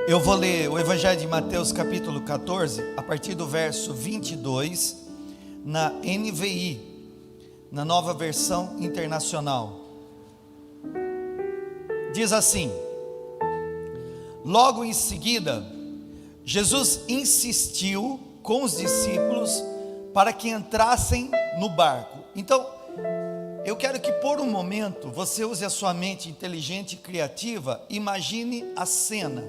Eu vou ler o Evangelho de Mateus capítulo 14, a partir do verso 22, na NVI, na Nova Versão Internacional. Diz assim: logo em seguida, Jesus insistiu com os discípulos para que entrassem no barco. Então, eu quero que por um momento você use a sua mente inteligente e criativa. Imagine a cena.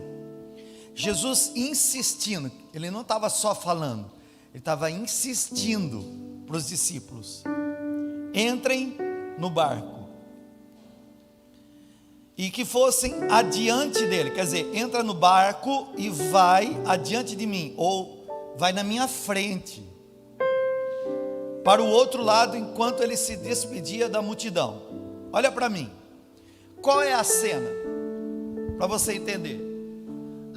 Jesus insistindo, ele não estava só falando, ele estava insistindo para os discípulos: entrem no barco, e que fossem adiante dele, quer dizer, entra no barco e vai adiante de mim, ou vai na minha frente, para o outro lado, enquanto ele se despedia da multidão. Olha para mim, qual é a cena, para você entender?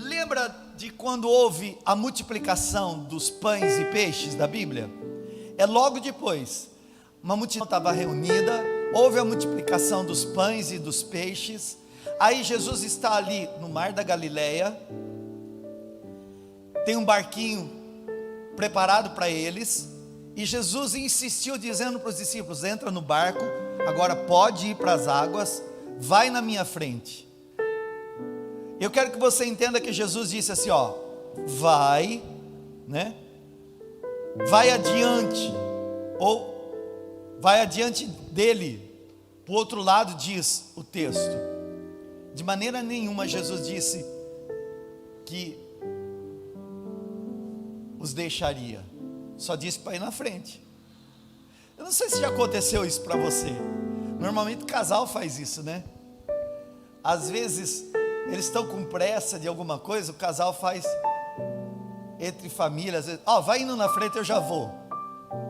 Lembra de quando houve a multiplicação dos pães e peixes da Bíblia? É logo depois, uma multidão estava reunida, houve a multiplicação dos pães e dos peixes. Aí Jesus está ali no mar da Galileia, tem um barquinho preparado para eles, e Jesus insistiu dizendo para os discípulos: entra no barco, agora pode ir para as águas, vai na minha frente. Eu quero que você entenda que Jesus disse assim, ó, vai, né? Vai adiante, ou vai adiante dele. Para o outro lado diz o texto. De maneira nenhuma Jesus disse que os deixaria, só disse para ir na frente. Eu não sei se já aconteceu isso para você. Normalmente o casal faz isso, né? Às vezes eles estão com pressa de alguma coisa, o casal faz entre famílias, ó, vai indo na frente, eu já vou,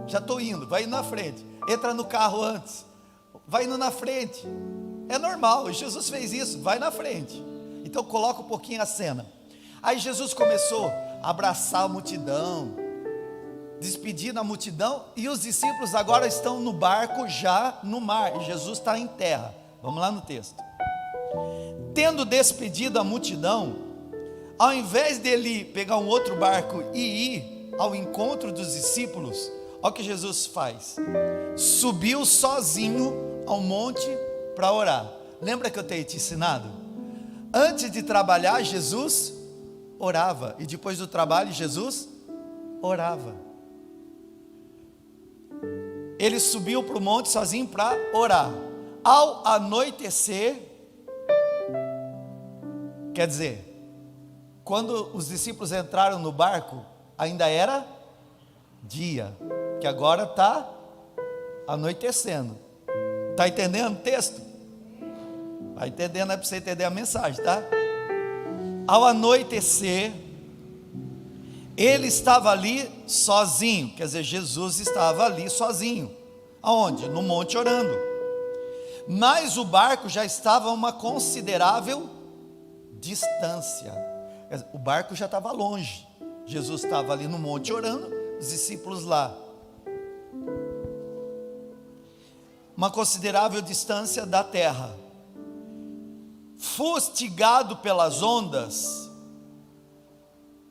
já estou indo, vai indo na frente, entra no carro antes, vai indo na frente, é normal, Jesus fez isso, vai na frente. Então coloca um pouquinho a cena. Aí Jesus começou a abraçar a multidão, despedir da multidão, e os discípulos agora estão no barco, já no mar, e Jesus está em terra. Vamos lá no texto. Tendo despedido a multidão, ao invés dele pegar um outro barco e ir ao encontro dos discípulos, olha o que Jesus faz: subiu sozinho ao monte para orar. Lembra que eu tenho te ensinado? Antes de trabalhar, Jesus orava, e depois do trabalho, Jesus orava. Ele subiu para o monte sozinho para orar. Ao anoitecer, quer dizer, quando os discípulos entraram no barco, ainda era dia, que agora está anoitecendo. Está entendendo o texto? Está entendendo? É para você entender a mensagem, tá? Ao anoitecer, ele estava ali sozinho, quer dizer, Jesus estava ali sozinho. Aonde? No monte orando. Mas o barco já estava a uma considerável distância. O barco já estava longe. Jesus estava ali no monte orando, os discípulos lá. Uma considerável distância da terra. Fustigado pelas ondas,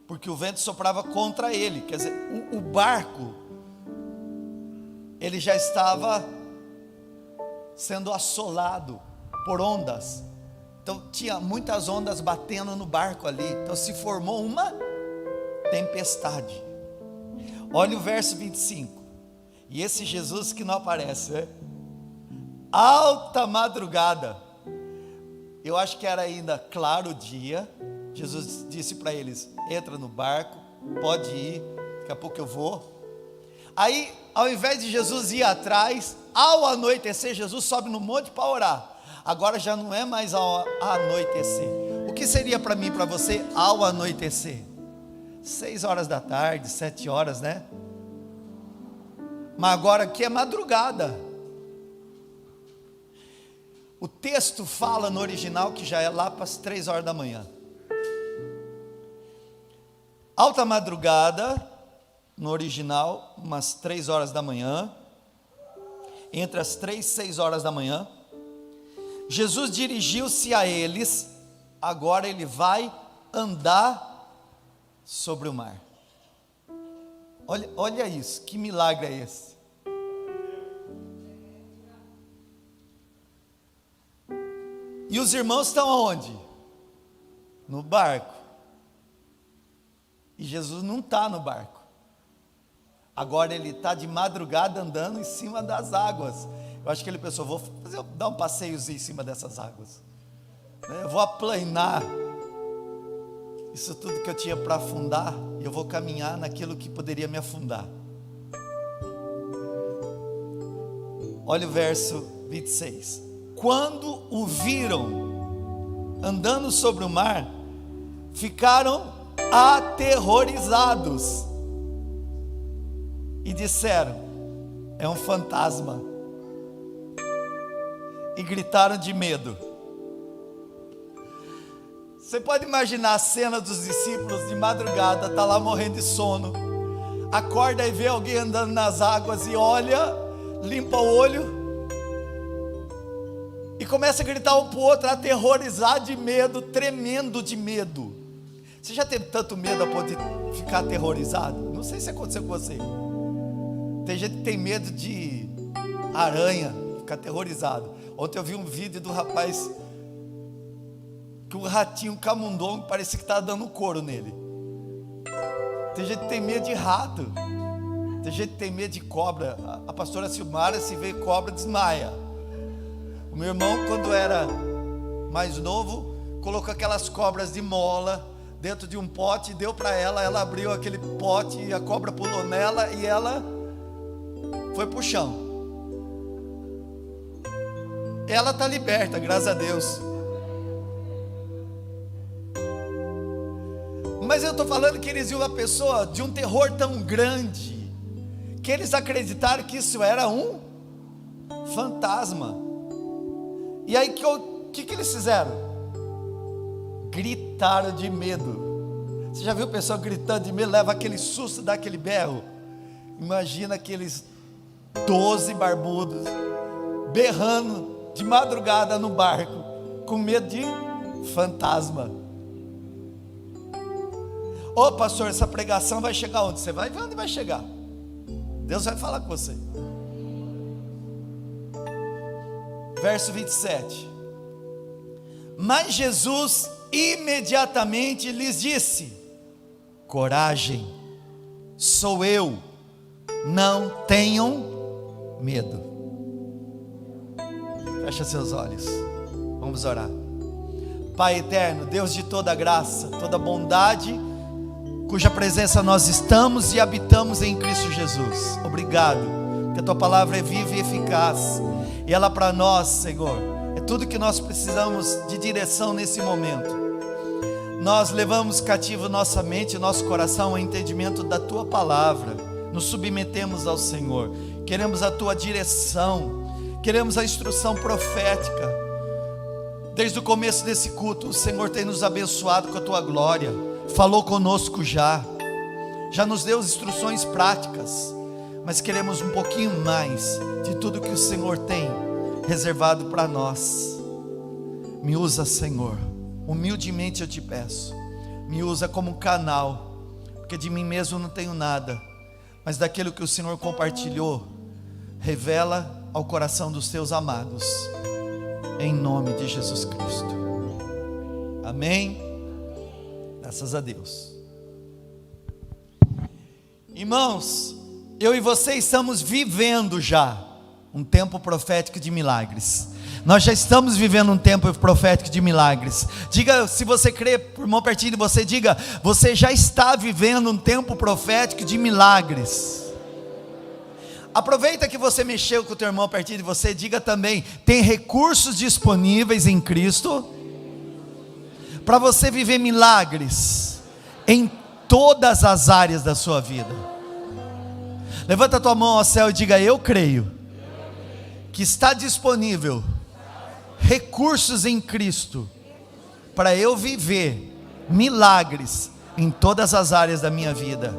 porque o vento soprava contra ele. Quer dizer, o barco, ele já estava sendo assolado por ondas. Então tinha muitas ondas batendo no barco ali. Então se formou uma tempestade. Olha o verso 25. E esse Jesus que não aparece, né? Alta madrugada, eu acho que era ainda claro o dia. Jesus disse para eles: entra no barco, pode ir, daqui a pouco eu vou. Aí, ao invés de Jesus ir atrás, ao anoitecer, Jesus sobe no monte para orar. Agora já não é mais ao anoitecer. O que seria para mim e para você ao anoitecer? 6 horas da tarde, 7 horas, né? Mas agora aqui é madrugada. O texto fala no original que já é lá para as 3 horas da manhã. Alta madrugada, no original, umas 3 horas da manhã. Entre as 3 e 6 horas da manhã. Jesus dirigiu-se a eles. Agora ele vai andar sobre o mar. Olha isso, que milagre é esse? E os irmãos estão aonde? No barco. E Jesus não está no barco. Agora ele está de madrugada andando em cima das águas. Eu acho que ele pensou, vou dar um passeiozinho em cima dessas águas. Eu vou aplanar isso tudo que eu tinha para afundar, e eu vou caminhar naquilo que poderia me afundar. Olha o verso 26. Quando o viram andando sobre o mar, ficaram aterrorizados e disseram: é um fantasma, e gritaram de medo. Você pode imaginar a cena dos discípulos de madrugada, tá lá morrendo de sono, acorda e vê alguém andando nas águas e olha, limpa o olho e começa a gritar um para o outro, aterrorizar de medo, tremendo de medo. Você já teve tanto medo a ponto de ficar aterrorizado? Não sei se aconteceu com você. Tem gente que tem medo de aranha, fica aterrorizado. Ontem eu vi um vídeo do rapaz que um ratinho camundongo parecia que estava dando couro nele. Tem gente que tem medo de rato. Tem gente que tem medo de cobra. A pastora Silmara, se vê cobra, desmaia. O meu irmão, quando era mais novo, colocou aquelas cobras de mola dentro de um pote, deu para ela, ela abriu aquele pote e a cobra pulou nela e ela foi para o chão. Ela está liberta, graças a Deus. Mas eu estou falando que eles viam uma pessoa de um terror tão grande, que eles acreditaram que isso era um fantasma. E aí o que eles fizeram? Gritaram de medo. Você já viu pessoa gritando de medo, leva aquele susto, dá aquele berro? Imagina aqueles 12 barbudos berrando de madrugada no barco, com medo de fantasma. Ô pastor, essa pregação vai chegar onde? Você vai ver onde vai chegar. Deus vai falar com você. Verso 27. Mas Jesus imediatamente lhes disse: coragem, sou eu, não tenham medo. Fecha seus olhos, vamos orar. Pai eterno, Deus de toda graça, toda bondade, cuja presença nós estamos e habitamos em Cristo Jesus. Obrigado, que a tua palavra é viva e eficaz, e ela para nós, Senhor, é tudo que nós precisamos de direção nesse momento. Nós levamos cativo nossa mente e nosso coração ao entendimento da tua palavra, nos submetemos ao Senhor, queremos a tua direção, queremos a instrução profética. Desde o começo desse culto, o Senhor tem nos abençoado com a tua glória, falou conosco já nos deu instruções práticas, mas queremos um pouquinho mais de tudo que o Senhor tem reservado para nós. Me usa, Senhor, humildemente eu te peço, me usa como canal, porque de mim mesmo não tenho nada, mas daquilo que o Senhor compartilhou, revela ao coração dos teus amados, em nome de Jesus Cristo, amém. Graças a Deus. Irmãos, eu e você estamos vivendo já um tempo profético de milagres. Nós já estamos vivendo um tempo profético de milagres. Diga, se você crê, irmão pertinho de você, diga: você já está vivendo um tempo profético de milagres. Aproveita que você mexeu com o teu irmão pertinho de você, diga também: tem recursos disponíveis em Cristo para você viver milagres em todas as áreas da sua vida. Levanta a tua mão ao céu e diga: eu creio que está disponível recursos em Cristo para eu viver milagres em todas as áreas da minha vida.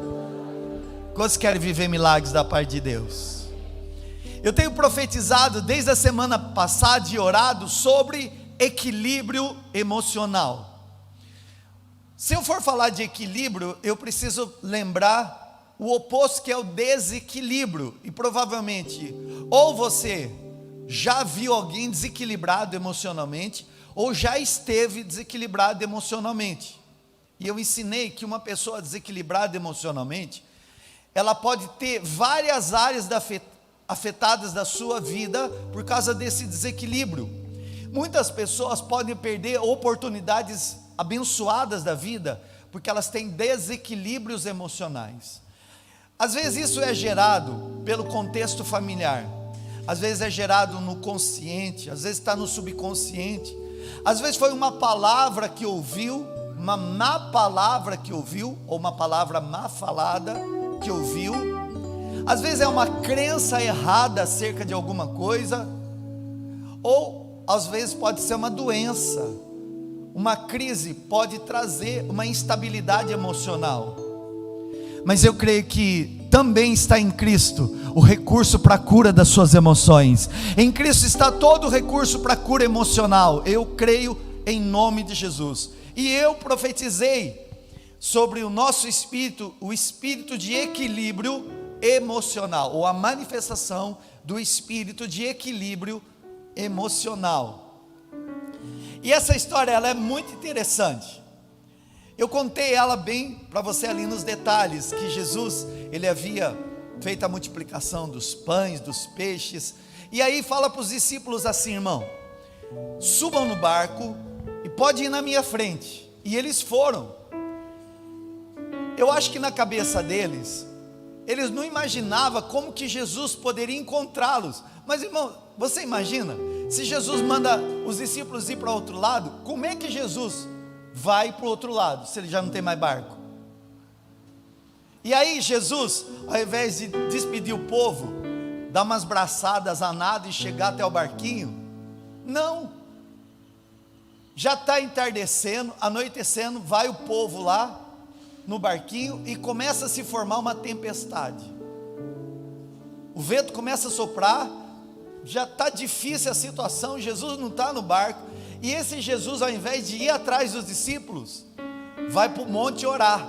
Quantos querem viver milagres da parte de Deus? Eu tenho profetizado desde a semana passada e orado sobre equilíbrio emocional. Se eu for falar de equilíbrio, eu preciso lembrar o oposto, que é o desequilíbrio. E provavelmente, ou você já viu alguém desequilibrado emocionalmente, ou já esteve desequilibrado emocionalmente. E eu ensinei que uma pessoa desequilibrada emocionalmente, ela pode ter várias áreas afetadas da sua vida por causa desse desequilíbrio. Muitas pessoas podem perder oportunidades abençoadas da vida, porque elas têm desequilíbrios emocionais. Às vezes isso é gerado pelo contexto familiar, às vezes é gerado no consciente, às vezes está no subconsciente, às vezes foi uma palavra que ouviu, uma má palavra que ouviu, ou uma palavra má falada que ouviu, às vezes é uma crença errada acerca de alguma coisa, ou às vezes pode ser uma doença. Uma crise pode trazer uma instabilidade emocional, mas eu creio que também está em Cristo o recurso para a cura das suas emoções. Em Cristo está todo o recurso para a cura emocional. Eu creio em nome de Jesus. E eu profetizei sobre o nosso espírito, o espírito de equilíbrio emocional, ou a manifestação do espírito de equilíbrio emocional. E essa história, ela é muito interessante. Eu contei ela bem para você ali nos detalhes, que Jesus, ele havia feito a multiplicação dos pães, dos peixes, e aí fala para os discípulos assim: irmão, subam no barco e pode ir na minha frente. E eles foram. Eu acho que na cabeça deles, eles não imaginavam como que Jesus poderia encontrá-los. Mas irmão, você imagina, se Jesus manda os discípulos ir para outro lado, como é que Jesus vai para o outro lado, se ele já não tem mais barco? E aí Jesus, ao invés de despedir o povo, dar umas braçadas a nado e chegar até o barquinho, não, já está entardecendo, anoitecendo, vai o povo lá no barquinho e começa a se formar uma tempestade. O vento começa a soprar, já está difícil a situação, Jesus não está no barco, e esse Jesus, ao invés de ir atrás dos discípulos, vai para o monte orar,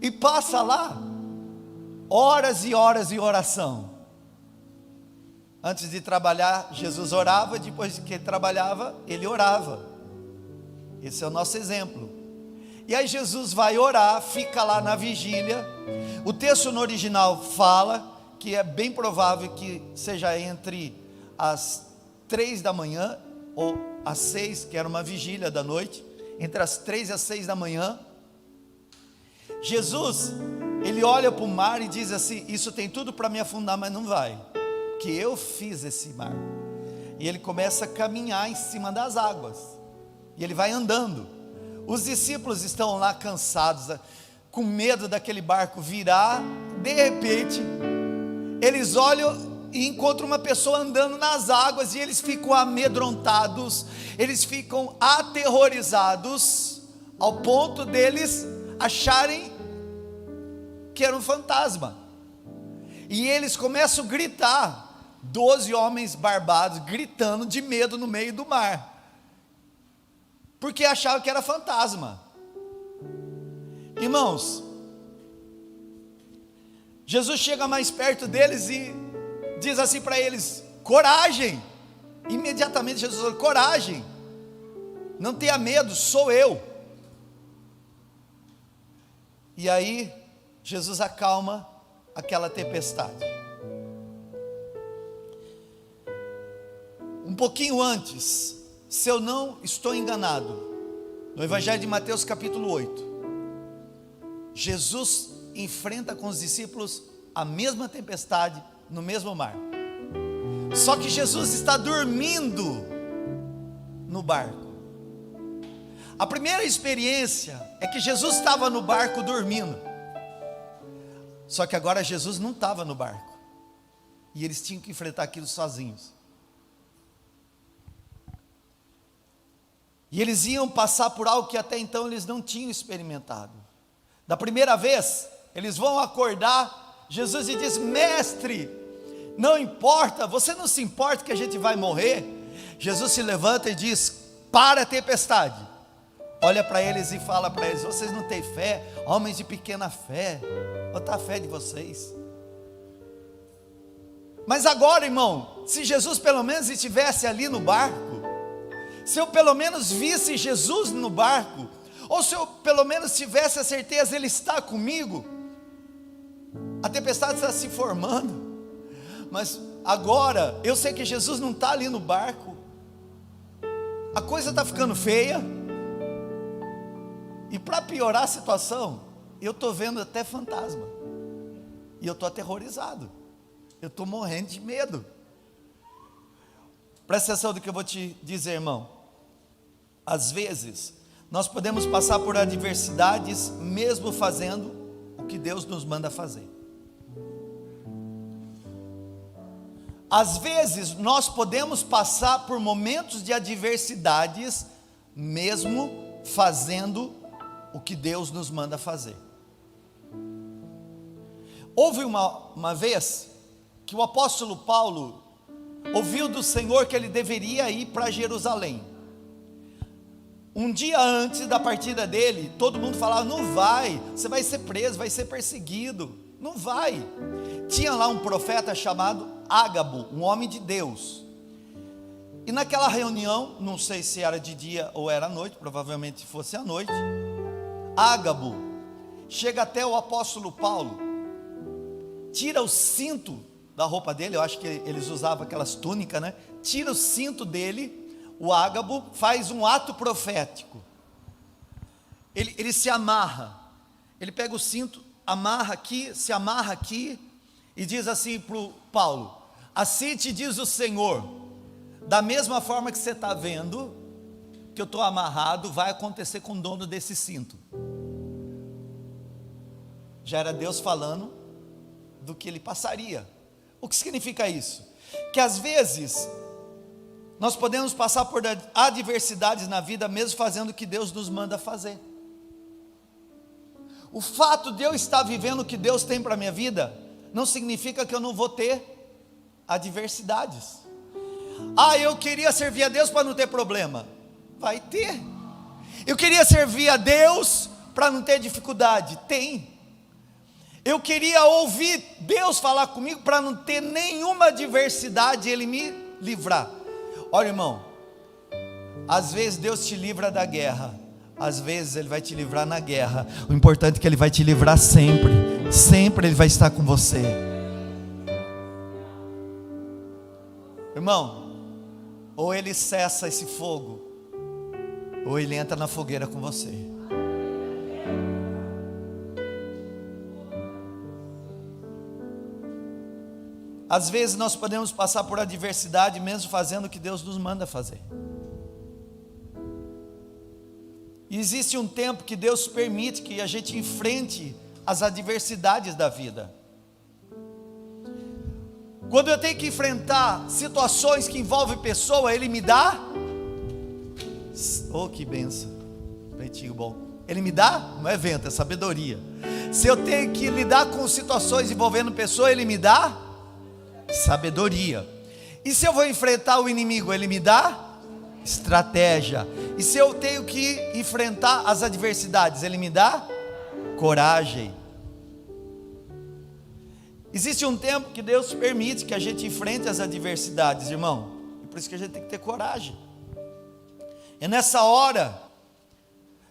e passa lá horas e horas em oração. Antes de trabalhar, Jesus orava, depois que ele trabalhava, ele orava. Esse é o nosso exemplo. E aí Jesus vai orar, fica lá na vigília. O texto no original fala que é bem provável que seja entre as 3 da manhã ou às 6, que era uma vigília da noite, entre as 3 e as 6 da manhã. Jesus, ele olha para o mar e diz assim: isso tem tudo para me afundar, mas não vai, porque eu fiz esse mar. E ele começa a caminhar em cima das águas, e ele vai andando. Os discípulos estão lá cansados, com medo daquele barco virar. De repente, eles olham e encontram uma pessoa andando nas águas, e eles ficam amedrontados, eles ficam aterrorizados, ao ponto deles acharem que era um fantasma. E eles começam a gritar, 12 homens barbados gritando de medo no meio do mar, porque achavam que era fantasma. Irmãos, Jesus chega mais perto deles e diz assim para eles: coragem. Imediatamente Jesus falou: coragem, não tenha medo, sou eu. E aí Jesus acalma aquela tempestade. Um pouquinho antes, se eu não estou enganado, no Evangelho de Mateus capítulo 8, Jesus enfrenta com os discípulos a mesma tempestade no mesmo mar. Só que Jesus está dormindo no barco. A primeira experiência é que Jesus estava no barco dormindo. Só que agora Jesus não estava no barco, e eles tinham que enfrentar aquilo sozinhos. E eles iam passar por algo que até então eles não tinham experimentado. Da primeira vez, eles vão acordar, Jesus lhe diz: mestre, não importa, você não se importa que a gente vai morrer? Jesus se levanta e diz: para a tempestade, olha para eles e fala para eles: vocês não têm fé, homens de pequena fé, botar a fé de vocês. Mas agora, irmão, se Jesus pelo menos estivesse ali no barco, se eu pelo menos visse Jesus no barco, ou se eu pelo menos tivesse a certeza, Ele está comigo, a tempestade está se formando, mas agora eu sei que Jesus não está ali no barco, a coisa está ficando feia, e para piorar a situação, eu estou vendo até fantasma, e eu estou aterrorizado, eu estou morrendo de medo. Presta atenção do que eu vou te dizer, irmão. Às vezes, nós podemos passar por adversidades, mesmo fazendo o que Deus nos manda fazer. Às vezes, nós podemos passar por momentos de adversidades, mesmo fazendo o que Deus nos manda fazer. Houve uma vez que o apóstolo Paulo ouviu do Senhor que ele deveria ir para Jerusalém. Um dia antes da partida dele, todo mundo falava: não vai, você vai ser preso, vai ser perseguido, não vai. Tinha lá um profeta chamado Ágabo, um homem de Deus, e naquela reunião, não sei se era de dia ou era à noite, provavelmente fosse à noite, Ágabo chega até o apóstolo Paulo, tira o cinto da roupa dele, eu acho que eles usavam aquelas túnicas, né? Tira o cinto dele, o Ágabo faz um ato profético, ele se amarra, ele pega o cinto, amarra aqui, se amarra aqui, e diz assim para o Paulo: assim te diz o Senhor, da mesma forma que você está vendo, que eu estou amarrado, vai acontecer com o dono desse cinto. Já era Deus falando do que ele passaria. O que significa isso? Que às vezes nós podemos passar por adversidades na vida, mesmo fazendo o que Deus nos manda fazer. O fato de eu estar vivendo o que Deus tem para a minha vida, não significa que eu não vou ter adversidades. Ah, eu queria servir a Deus para não ter problema. Vai ter. Eu queria servir a Deus para não ter dificuldade. Tem. Eu queria ouvir Deus falar comigo para não ter nenhuma adversidade, Ele me livrar. Olha, irmão, às vezes Deus te livra da guerra, às vezes Ele vai te livrar na guerra. O importante é que Ele vai te livrar sempre. Sempre Ele vai estar com você. Irmão, ou Ele cessa esse fogo, ou Ele entra na fogueira com você. Às vezes nós podemos passar por adversidade, mesmo fazendo o que Deus nos manda fazer. E existe um tempo que Deus permite que a gente enfrente as adversidades da vida. Quando eu tenho que enfrentar situações que envolvem pessoa, Ele me dá, oh que benção, peitinho bom, Ele me dá, não é vento, é sabedoria. Se eu tenho que lidar com situações envolvendo pessoa, Ele me dá sabedoria. E se eu vou enfrentar o inimigo, Ele me dá estratégia. E se eu tenho que enfrentar as adversidades, Ele me dá coragem. Existe um tempo que Deus permite que a gente enfrente as adversidades, irmão, e por isso que a gente tem que ter coragem. É nessa hora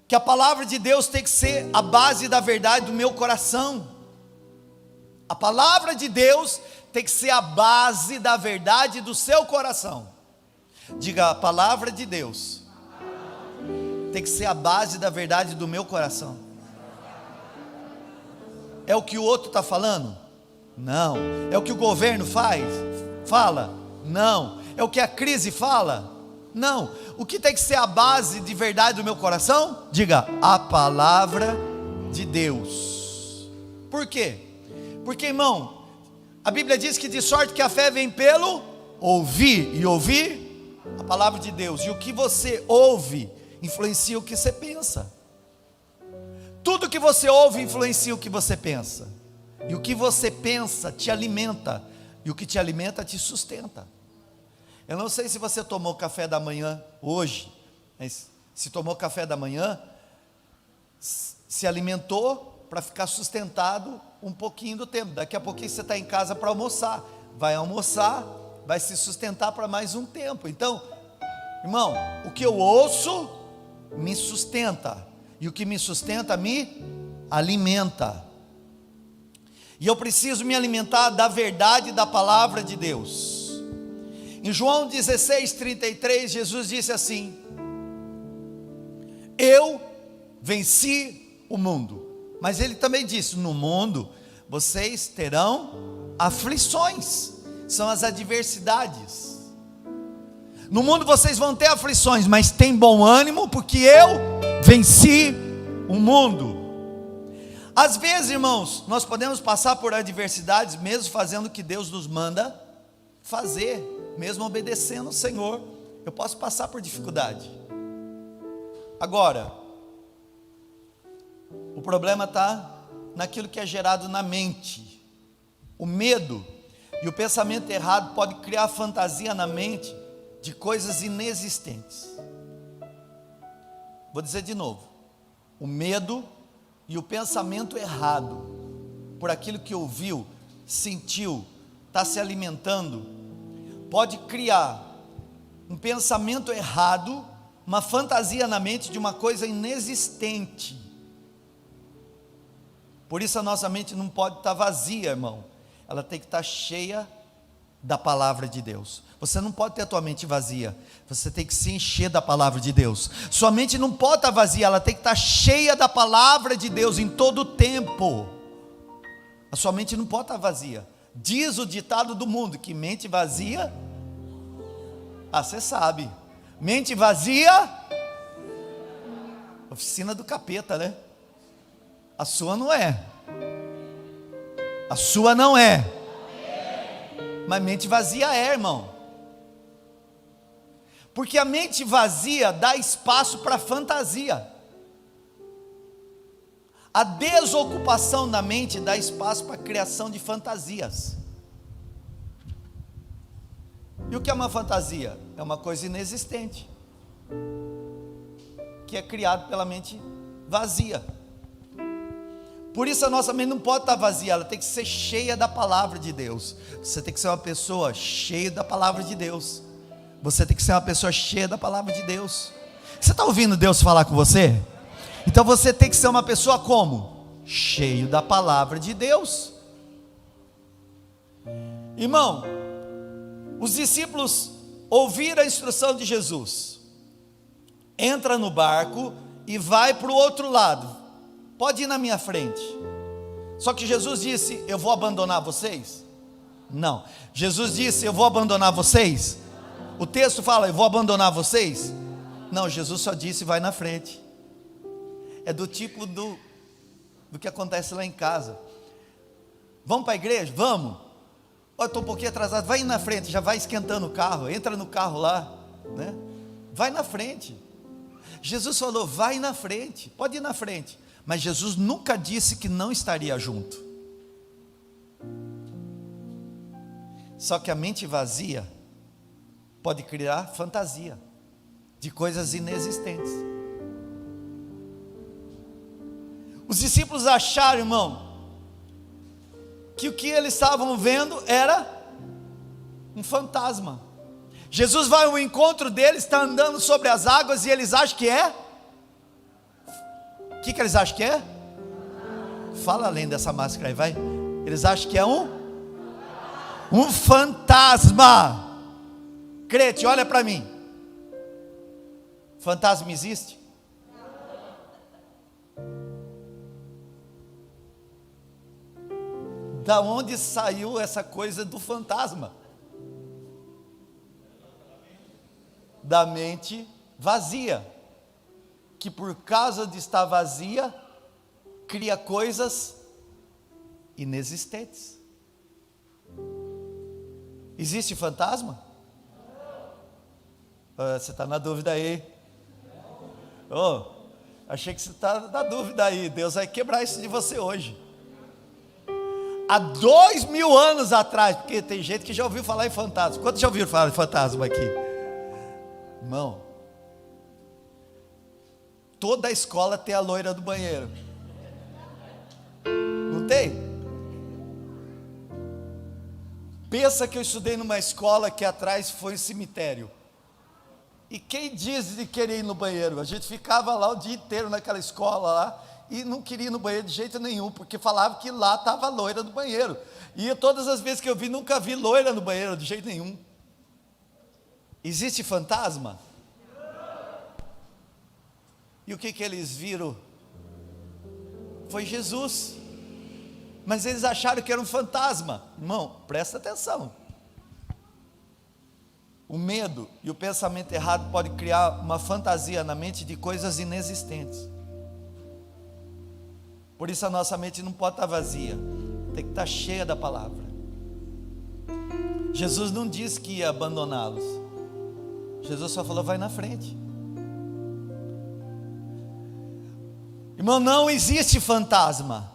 que a palavra de Deus tem que ser a base da verdade do meu coração. A palavra de Deus tem que ser a base da verdade do seu coração. Diga: a palavra de Deus tem que ser a base da verdade do meu coração. É o que o outro está falando? Não. É o que o governo fala? Não. É o que a crise fala? Não. O que tem que ser a base de verdade do meu coração? Diga: a palavra de Deus. Por quê? Porque, irmão, a Bíblia diz que de sorte que a fé vem pelo ouvir, e ouvir a palavra de Deus. E o que você ouve influencia o que você pensa. Tudo que você ouve influencia o que você pensa. E o que você pensa te alimenta, e o que te alimenta te sustenta. Eu não sei se você tomou café da manhã hoje, mas se tomou café da manhã, se alimentou para ficar sustentado um pouquinho do tempo. Daqui a pouquinho você está em casa para almoçar, vai almoçar, vai se sustentar para mais um tempo. Então, irmão, o que eu ouço me sustenta, e o que me sustenta me alimenta. E eu preciso me alimentar da verdade da palavra de Deus. Em João 16:33, Jesus disse assim: eu venci o mundo. Mas ele também disse: no mundo vocês terão aflições. São as adversidades. No mundo vocês vão ter aflições, mas tem bom ânimo, porque eu venci o mundo. Às vezes, irmãos, nós podemos passar por adversidades, mesmo fazendo o que Deus nos manda fazer, mesmo obedecendo o Senhor. Eu posso passar por dificuldade. Agora, o problema está naquilo que é gerado na mente. O medo e o pensamento errado pode criar fantasia na mente de coisas inexistentes. Vou dizer de novo: o medo e o pensamento errado, por aquilo que ouviu, sentiu, está se alimentando, pode criar um pensamento errado, uma fantasia na mente de uma coisa inexistente. Por isso a nossa mente não pode estar vazia, irmão. Ela tem que estar cheia da palavra de Deus. Você não pode ter a tua mente vazia, você tem que se encher da palavra de Deus. Sua mente não pode estar vazia, ela tem que estar cheia da palavra de Deus em todo o tempo. A sua mente não pode estar vazia. Diz o ditado do mundo que mente vazia, você sabe, mente vazia, oficina do capeta, né? A sua não é. A sua não é. Mas mente vazia é, irmão. Porque a mente vazia dá espaço para fantasia. A desocupação da mente dá espaço para a criação de fantasias. E o que é uma fantasia? É uma coisa inexistente, que é criado pela mente vazia. Por isso a nossa mente não pode estar vazia, ela tem que ser cheia da palavra de Deus. Você tem que ser uma pessoa cheia da palavra de Deus. Você tem que ser uma pessoa cheia da palavra de Deus. Você está ouvindo Deus falar com você? Então você tem que ser uma pessoa como? Cheio da palavra de Deus. Irmão, os discípulos ouviram a instrução de Jesus: entra no barco e vai para o outro lado, pode ir na minha frente. Só que Jesus disse: eu vou abandonar vocês? Não. Jesus disse: eu vou abandonar vocês? O texto fala: eu vou abandonar vocês? Não, Jesus só disse: vai na frente. É do tipo do que acontece lá em casa. Vamos para a igreja? Vamos. Eu estou um pouquinho atrasado, vai na frente, já vai esquentando o carro, entra no carro lá, né? Vai na frente. Jesus falou: vai na frente, pode ir na frente. Mas Jesus nunca disse que não estaria junto. Só que a mente vazia pode criar fantasia de coisas inexistentes. Os discípulos acharam, irmão, que o que eles estavam vendo era um fantasma. Jesus vai ao encontro deles, está andando sobre as águas, e eles acham que é? O que eles acham que é? Fala além dessa máscara aí, vai. Eles acham que é um fantasma. Crente, olha para mim. Fantasma existe? Da onde saiu essa coisa do fantasma? Da mente vazia, que por causa de estar vazia, cria coisas inexistentes. Existe fantasma? Você está na dúvida aí? Oh, achei que você está na dúvida aí. Deus vai quebrar isso de você hoje. Há 2000 anos atrás, porque tem gente que já ouviu falar em fantasma. Quantos já ouviram falar em fantasma aqui? Irmão, toda a escola tem a loira do banheiro. Não tem? Pensa que eu estudei numa escola que atrás foi um cemitério. E quem diz de querer ir no banheiro? A gente ficava lá o dia inteiro naquela escola lá e não queria ir no banheiro de jeito nenhum, porque falava que lá estava a loira do banheiro. E todas as vezes que eu vi, nunca vi loira no banheiro de jeito nenhum. Existe fantasma? E o que eles viram? Foi Jesus. Mas eles acharam que era um fantasma. Irmão, presta atenção. O medo e o pensamento errado pode criar uma fantasia na mente de coisas inexistentes. Por isso a nossa mente não pode estar vazia, tem que estar cheia da palavra. Jesus não disse que ia abandoná-los. Jesus só falou: vai na frente. Irmão, não existe fantasma,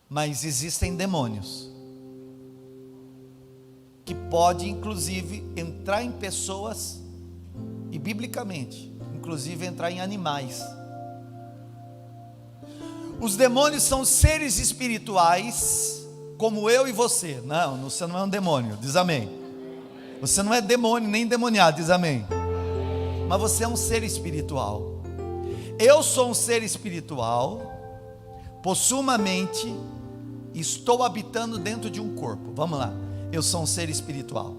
mas existem demônios que pode inclusive entrar em pessoas e biblicamente, inclusive entrar em animais. Os demônios são seres espirituais como eu e você. Não, você não é um demônio, diz amém. Você não é demônio nem endemoniado, diz amém. Mas você é um ser espiritual. Eu sou um ser espiritual, possuo uma mente, estou habitando dentro de um corpo. Vamos lá. Eu sou um ser espiritual.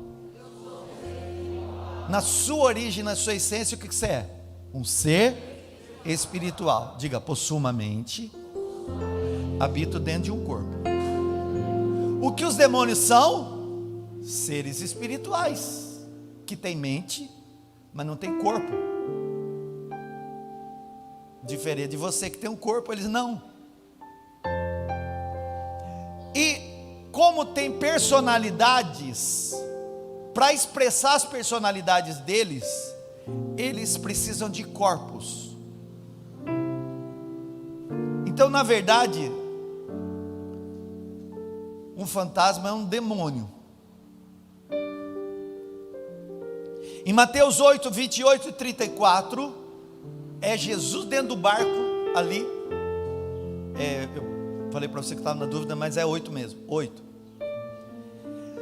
Na sua origem, na sua essência, o que você é? Um ser espiritual. Diga: possuo uma mente, habito dentro de um corpo. O que os demônios são? Seres espirituais, que têm mente, mas não tem corpo. Diferente de você que tem um corpo, eles não. E como tem personalidades, para expressar as personalidades deles, eles precisam de corpos. Então, na verdade, um fantasma é um demônio. Em Mateus 8, 28 e 34, é Jesus dentro do barco ali. Eu falei para você que estava na dúvida, mas é 8 mesmo, 8.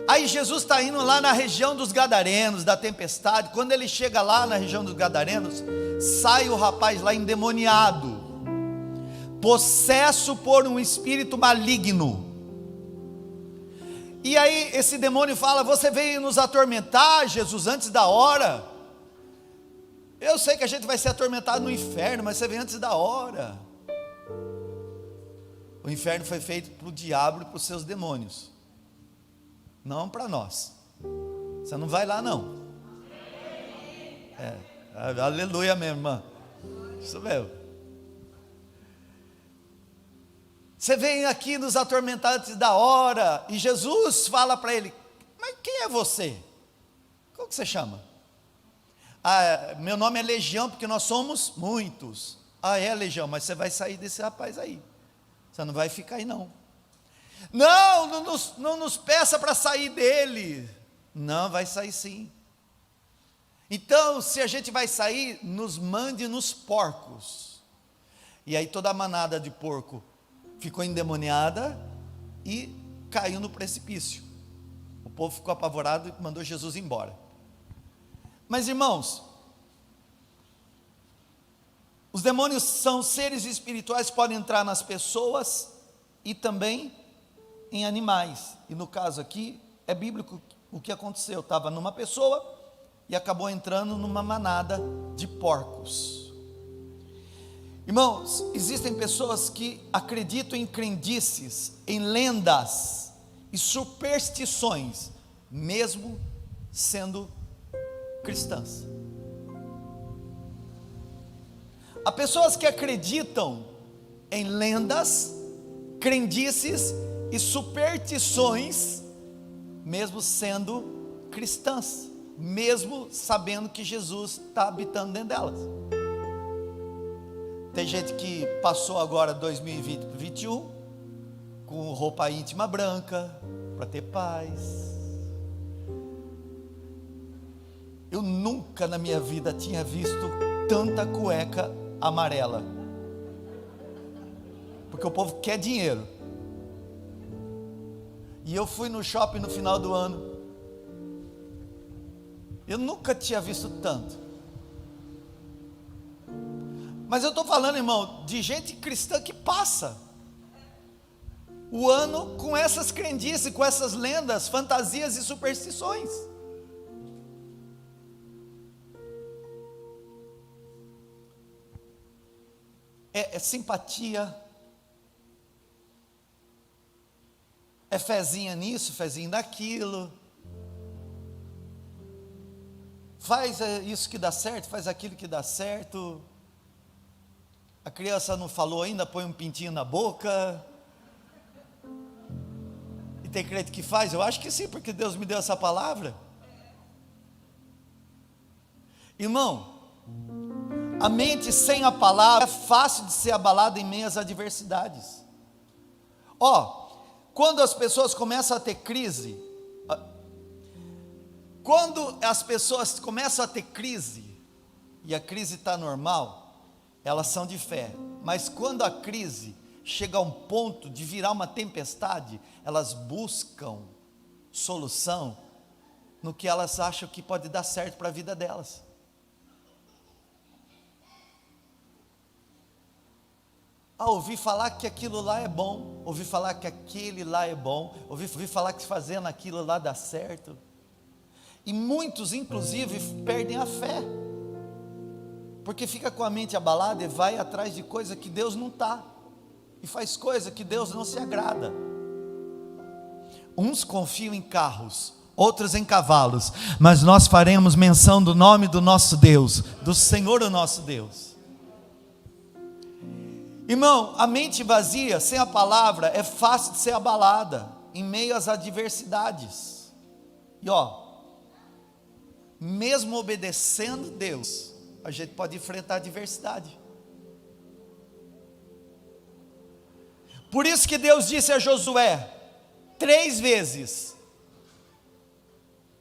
Aí Jesus está indo lá na região dos Gadarenos, da tempestade. Quando ele chega lá na região dos Gadarenos, sai o rapaz lá endemoniado, possesso por um espírito maligno. E aí esse demônio fala: você veio nos atormentar, Jesus, antes da hora. Eu sei que a gente vai ser atormentado no inferno, mas você veio antes da hora. O inferno foi feito para o diabo e para os seus demônios, não para nós. Você não vai lá não. Aleluia mesmo, irmã. Isso mesmo. Você vem aqui nos atormentar antes da hora. E Jesus fala para ele: mas quem é você? Como que você chama? Meu nome é Legião, porque nós somos muitos. É Legião, mas você vai sair desse rapaz aí. Você não vai ficar aí não. Não nos peça para sair dele. Não, vai sair sim. Então, se a gente vai sair, nos mande nos porcos. E aí toda a manada de porco ficou endemoniada e caiu no precipício. O povo ficou apavorado e mandou Jesus embora. Mas, irmãos, os demônios são seres espirituais que podem entrar nas pessoas e também em animais. E no caso aqui, é bíblico o que aconteceu. Estava numa pessoa e acabou entrando numa manada de porcos. Irmãos, existem pessoas que acreditam em crendices, em lendas e superstições, mesmo sendo cristãs. Há pessoas que acreditam em lendas, crendices e superstições, mesmo sendo cristãs, mesmo sabendo que Jesus está habitando dentro delas. Tem gente que passou agora 2020 para 2021 com roupa íntima branca para ter paz. Eu nunca na minha vida tinha visto tanta cueca amarela. Porque o povo quer dinheiro. E eu fui no shopping no final do ano. Eu nunca tinha visto tanto. Mas eu estou falando, irmão, de gente cristã que passa o ano com essas crendices, com essas lendas, fantasias e superstições. É simpatia, é fezinha nisso, fezinha naquilo, faz isso que dá certo, faz aquilo que dá certo. A criança não falou ainda, põe um pintinho na boca. E tem crente que faz? Eu acho que sim, porque Deus me deu essa palavra. Irmão, a mente sem a palavra é fácil de ser abalada em meio às adversidades. Quando as pessoas começam a ter crise, e a crise está normal, elas são de fé. Mas quando a crise chega a um ponto de virar uma tempestade, elas buscam solução no que elas acham que pode dar certo para a vida delas. Ouvi falar que aquilo lá é bom, ouvi falar que aquele lá é bom, ouvi falar que fazendo aquilo lá dá certo. E muitos, inclusive, perdem a fé, porque fica com a mente abalada e vai atrás de coisa que Deus não está, e faz coisa que Deus não se agrada. Uns confiam em carros, outros em cavalos, mas nós faremos menção do nome do nosso Deus, do Senhor o nosso Deus. Irmão, a mente vazia, sem a palavra, é fácil de ser abalada em meio às adversidades. E mesmo obedecendo Deus, a gente pode enfrentar a adversidade. Por isso que Deus disse a Josué 3 vezes: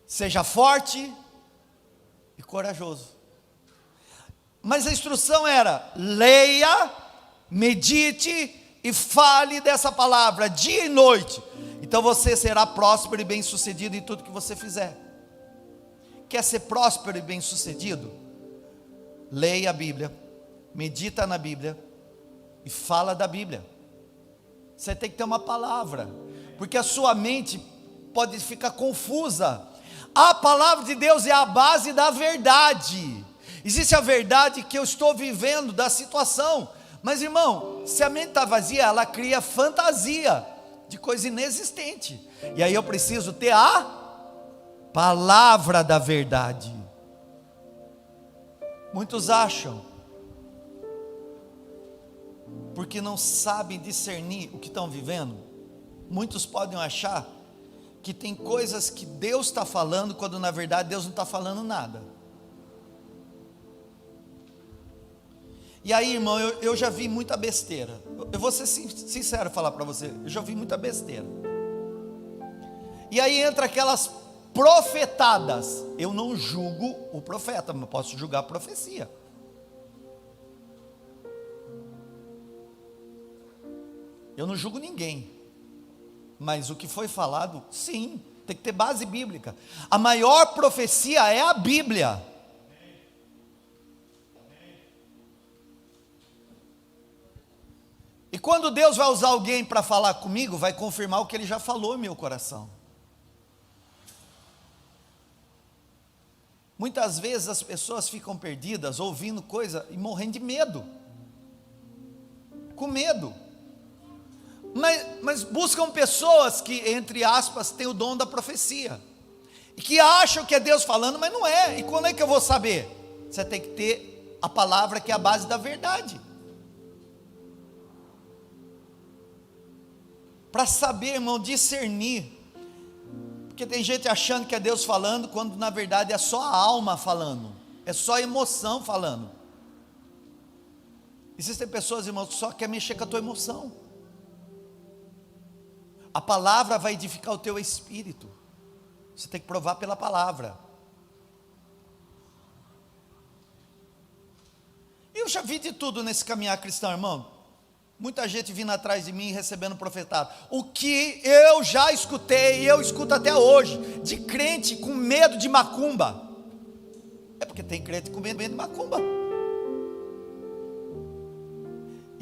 seja forte e corajoso. Mas a instrução era: leia, medite e fale dessa palavra dia e noite, então você será próspero e bem sucedido em tudo que você fizer. Quer ser próspero e bem sucedido? Leia a Bíblia, medita na Bíblia e fala da Bíblia. Você tem que ter uma palavra, porque a sua mente pode ficar confusa. A palavra de Deus é a base da verdade. Existe a verdade que eu estou vivendo da situação, mas irmão, se a mente está vazia, ela cria fantasia de coisa inexistente, e aí eu preciso ter a palavra da verdade. Muitos acham, porque não sabem discernir o que estão vivendo, muitos podem achar que tem coisas que Deus está falando, quando na verdade Deus não está falando nada. E aí, irmão, eu já vi muita besteira. Eu vou ser sincero falar para você, eu já vi muita besteira. E aí entra aquelas profetadas. Eu não julgo o profeta, mas posso julgar a profecia. Eu não julgo ninguém, mas o que foi falado, sim, tem que ter base bíblica. A maior profecia é a Bíblia. E quando Deus vai usar alguém para falar comigo, vai confirmar o que Ele já falou em meu coração. Muitas vezes as pessoas ficam perdidas, ouvindo coisa e morrendo de medo, com medo, mas buscam pessoas que, entre aspas, têm o dom da profecia, e que acham que é Deus falando, mas não é. E quando é que eu vou saber? Você tem que ter a palavra, que é a base da verdade, para saber, irmão, discernir. Porque tem gente achando que é Deus falando, quando na verdade é só a alma falando, é só a emoção falando. Existem pessoas, irmãos, que só querem mexer com a tua emoção. A palavra vai edificar o teu espírito. Você tem que provar pela palavra. E Eu já vi de tudo nesse caminhar cristão, irmão. Muita gente vindo atrás de mim recebendo profetado. O que eu já escutei, e eu escuto até hoje, de crente com medo de macumba. É porque tem crente com medo de macumba.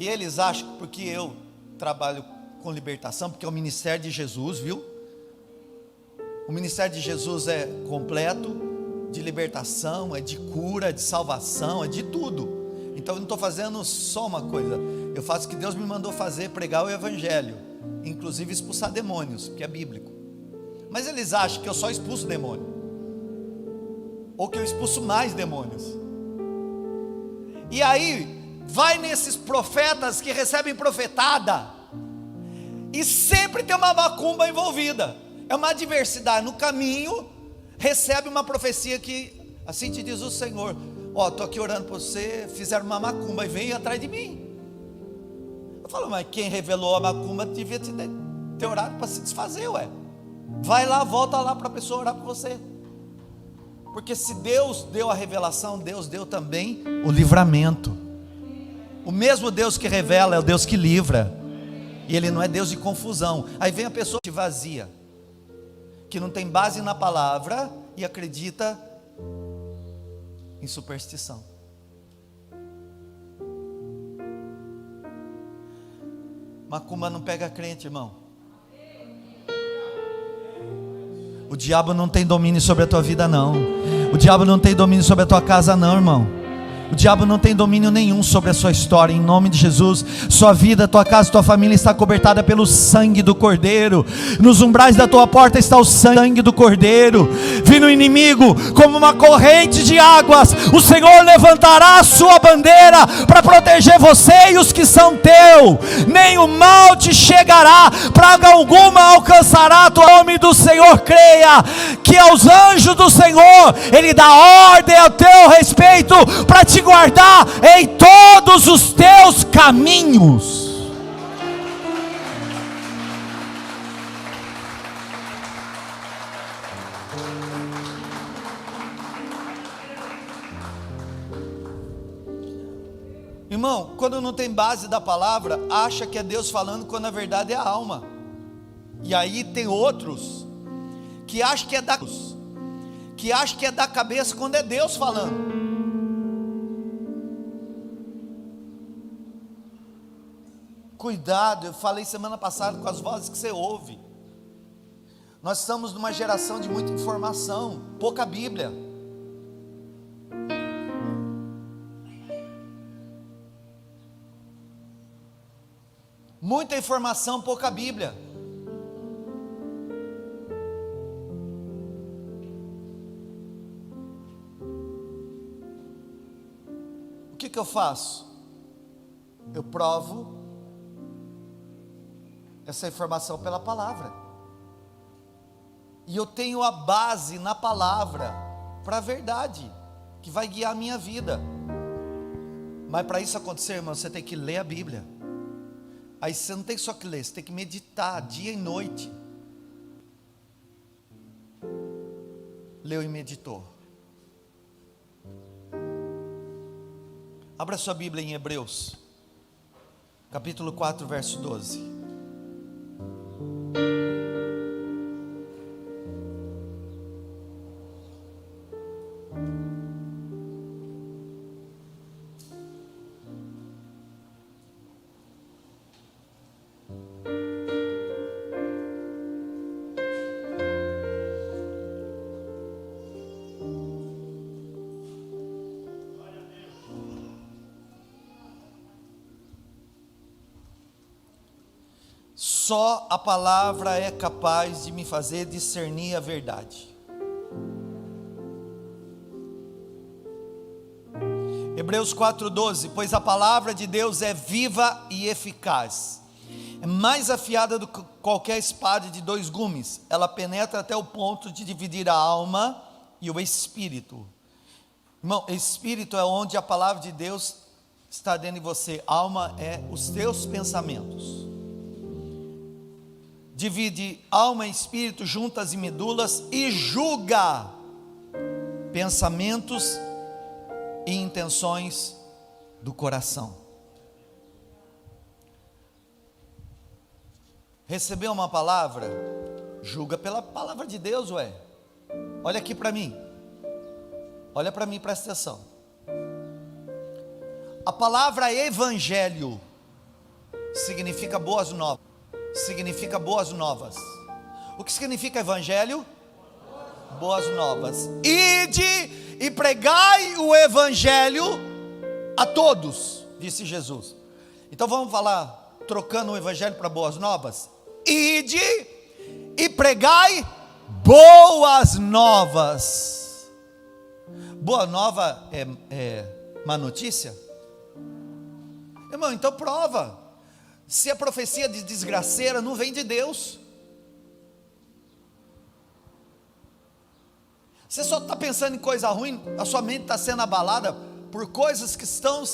E eles acham que porque eu trabalho com libertação, porque é o ministério de Jesus, viu? O ministério de Jesus é completo, de libertação, é de cura, é de salvação, é de tudo. Então eu não estou fazendo só uma coisa, eu faço o que Deus me mandou fazer, pregar o evangelho, inclusive expulsar demônios, que é bíblico. Mas eles acham que eu só expulso demônio, ou que eu expulso mais demônios. E aí vai nesses profetas que recebem profetada, e sempre tem uma macumba envolvida, é uma adversidade. No caminho recebe uma profecia que assim te diz o Senhor: ó, estou aqui orando por você, fizeram uma macumba e veio atrás de mim. Eu falo, mas quem revelou a macumba devia ter orado para se desfazer, ué. Vai lá, volta lá para a pessoa orar por você. Porque se Deus deu a revelação, Deus deu também o livramento. O mesmo Deus que revela é o Deus que livra. E Ele não é Deus de confusão. Aí vem a pessoa vazia, que não tem base na palavra e acredita em superstição. Macumba não pega crente, irmão. O diabo não tem domínio sobre a tua vida, não. O diabo não tem domínio sobre a tua casa, não, irmão. O diabo não tem domínio nenhum sobre a sua história, em nome de Jesus. Sua vida, tua casa, tua família está cobertada pelo sangue do Cordeiro. Nos umbrais da tua porta está o sangue do Cordeiro. Vindo o inimigo como uma corrente de águas, o Senhor levantará a sua bandeira para proteger você e os que são teu. Nem o mal te chegará, praga alguma alcançará o nome do Senhor. Creia que aos anjos do Senhor Ele dá ordem a teu respeito para te guardar em todos os teus caminhos. Irmão, quando não tem base da palavra, acha que é Deus falando, quando na verdade é a alma. E aí tem outros que acham que é da cabeça, quando é Deus falando. Cuidado, eu falei semana passada com as vozes que você ouve. Nós estamos numa geração de muita informação, pouca Bíblia. Muita informação, pouca Bíblia. O que eu faço? Eu provo essa informação pela palavra, e eu tenho a base na palavra para a verdade que vai guiar a minha vida. Mas para isso acontecer, irmão, você tem que ler a Bíblia. Aí você não tem só que ler, você tem que meditar dia e noite. Leu e meditou. Abra sua Bíblia em Hebreus capítulo 4, verso 12. Só a palavra é capaz de me fazer discernir a verdade. Hebreus 4:12, pois a palavra de Deus é viva e eficaz, é mais afiada do que qualquer espada de 2 gumes, ela penetra até o ponto de dividir a alma e o espírito. Irmão, espírito é onde a palavra de Deus está dentro de você, alma é os teus pensamentos. Divide alma e espírito, juntas e medulas, e julga pensamentos e intenções do coração. Recebeu uma palavra? Julga pela palavra de Deus, ué. Olha aqui para mim. Olha para mim, presta atenção. A palavra evangelho significa boas novas. Significa boas novas. O que significa evangelho? Boas novas. Ide e pregai o evangelho a todos, disse Jesus. Então vamos falar, trocando o evangelho para boas novas. Ide e pregai boas novas. Boa nova é má notícia? Irmão, então prova. Se a profecia de desgraceira não vem de Deus, você só está pensando em coisa ruim, a sua mente está sendo abalada por coisas que estão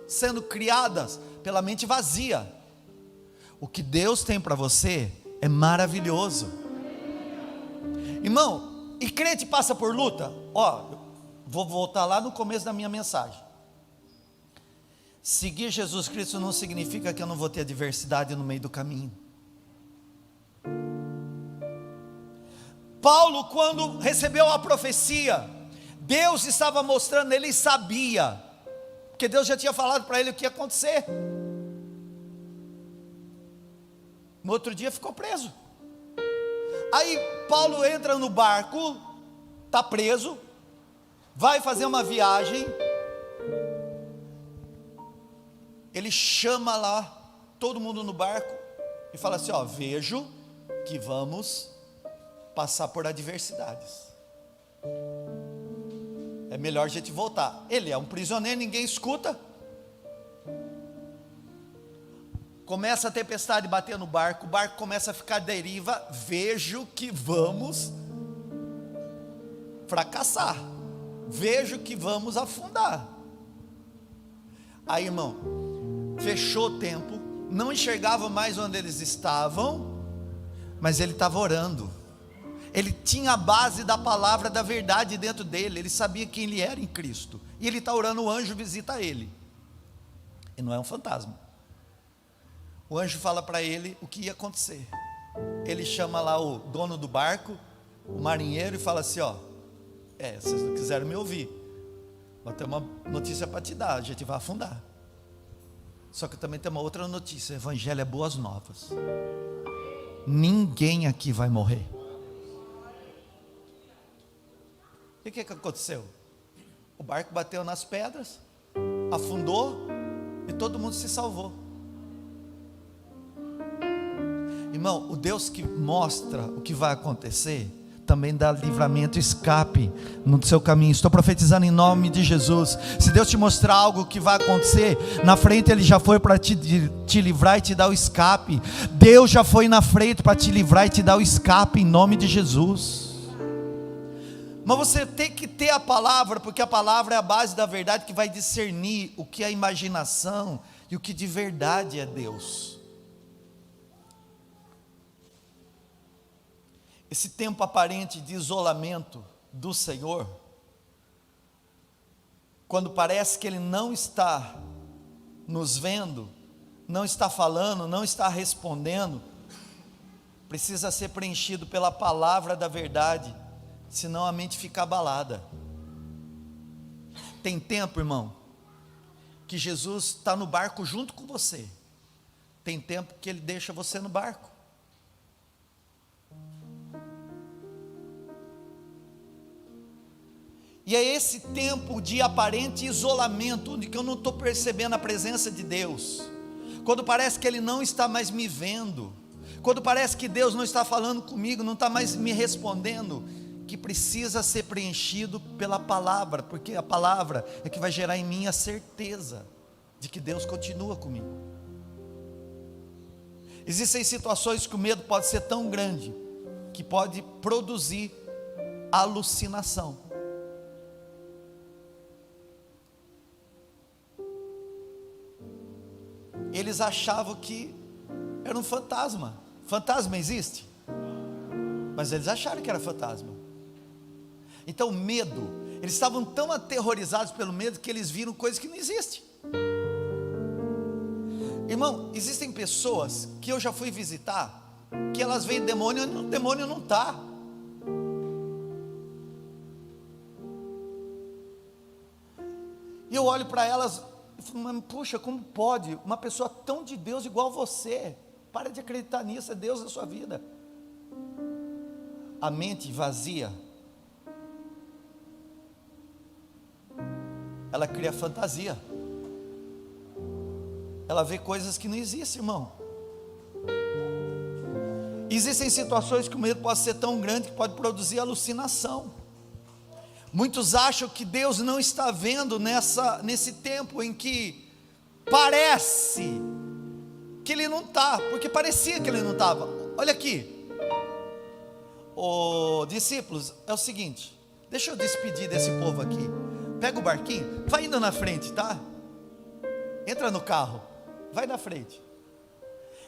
sendo criadas pela mente vazia. O que Deus tem para você é maravilhoso. Irmão, e crente passa por luta? Vou voltar lá no começo da minha mensagem. Seguir Jesus Cristo não significa que eu não vou ter adversidade no meio do caminho. Paulo, quando recebeu a profecia, Deus estava mostrando, ele sabia, porque Deus já tinha falado para ele o que ia acontecer. No outro dia ficou preso. Aí Paulo entra no barco, está preso, vai fazer uma viagem. Ele chama lá todo mundo no barco e fala assim: vejo que vamos passar por adversidades. É melhor a gente voltar. Ele é um prisioneiro, ninguém escuta. Começa a tempestade bater no barco, o barco começa a ficar à deriva. Vejo que vamos fracassar. Vejo que vamos afundar. Aí, irmão, fechou o tempo, não enxergava mais onde eles estavam, mas ele estava orando. Ele tinha a base da palavra da verdade dentro dele, ele sabia quem ele era em Cristo, e ele está orando, o anjo visita ele, e não é um fantasma. O anjo fala para ele o que ia acontecer. Ele chama lá o dono do barco, o marinheiro, e fala assim: vocês não quiseram me ouvir, mas tem uma notícia para te dar, a gente vai afundar. Só que também tem uma outra notícia: o evangelho é boas novas. Ninguém aqui vai morrer. E o que aconteceu? O barco bateu nas pedras, afundou e todo mundo se salvou. Irmão, o Deus que mostra o que vai acontecer também dá livramento e escape no seu caminho. Estou profetizando em nome de Jesus. Se Deus te mostrar algo que vai acontecer, na frente Ele já foi para te livrar e te dar o escape. Deus já foi na frente para te livrar e te dar o escape em nome de Jesus. Mas você tem que ter a palavra, porque a palavra é a base da verdade que vai discernir o que é imaginação e o que de verdade é Deus. Esse tempo aparente de isolamento do Senhor, quando parece que Ele não está nos vendo, não está falando, não está respondendo, precisa ser preenchido pela palavra da verdade, senão a mente fica abalada. Tem tempo, irmão, que Jesus está no barco junto com você. Tem tempo que Ele deixa você no barco. E é esse tempo de aparente isolamento, onde eu não estou percebendo a presença de Deus, quando parece que Ele não está mais me vendo, quando parece que Deus não está falando comigo, não está mais me respondendo, que precisa ser preenchido pela palavra, porque a palavra é que vai gerar em mim a certeza de que Deus continua comigo. Existem situações que o medo pode ser tão grande, que pode produzir alucinação. Eles achavam que era um fantasma. Fantasma existe? Mas eles acharam que era fantasma. Então medo, eles estavam tão aterrorizados pelo medo que eles viram coisas que não existem. Irmão, existem pessoas que eu já fui visitar, que elas veem demônio e o demônio não está. E eu olho para elas e falo, mas puxa, como pode uma pessoa tão de Deus igual você? Para de acreditar nisso, é Deus na sua vida. A mente vazia, ela cria fantasia, ela vê coisas que não existem, irmão. Existem situações que o medo pode ser tão grande que pode produzir alucinação. Muitos acham que Deus não está vendo nesse tempo em que parece que Ele não está, porque parecia que Ele não estava. Olha aqui, discípulos, é o seguinte, deixa eu despedir desse povo aqui. Pega o barquinho, vai indo na frente, tá? Entra no carro, vai na frente.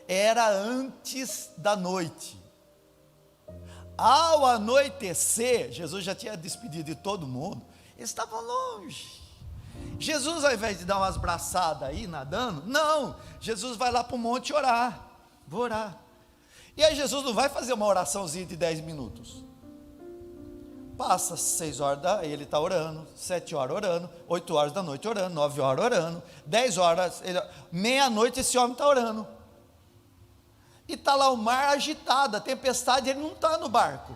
Era antes da noite. Ao anoitecer, Jesus já tinha despedido de todo mundo, eles estavam longe. Jesus, ao invés de dar umas braçadas aí, nadando, não, Jesus vai lá para o monte orar, vou orar. E aí Jesus não vai fazer uma oraçãozinha de 10 minutos. Passa 6 horas, ele está orando, 7 horas orando, 8 horas da noite orando, 9 horas orando, 10 horas, meia-noite esse homem está orando. E está lá o mar agitado, a tempestade, ele não está no barco.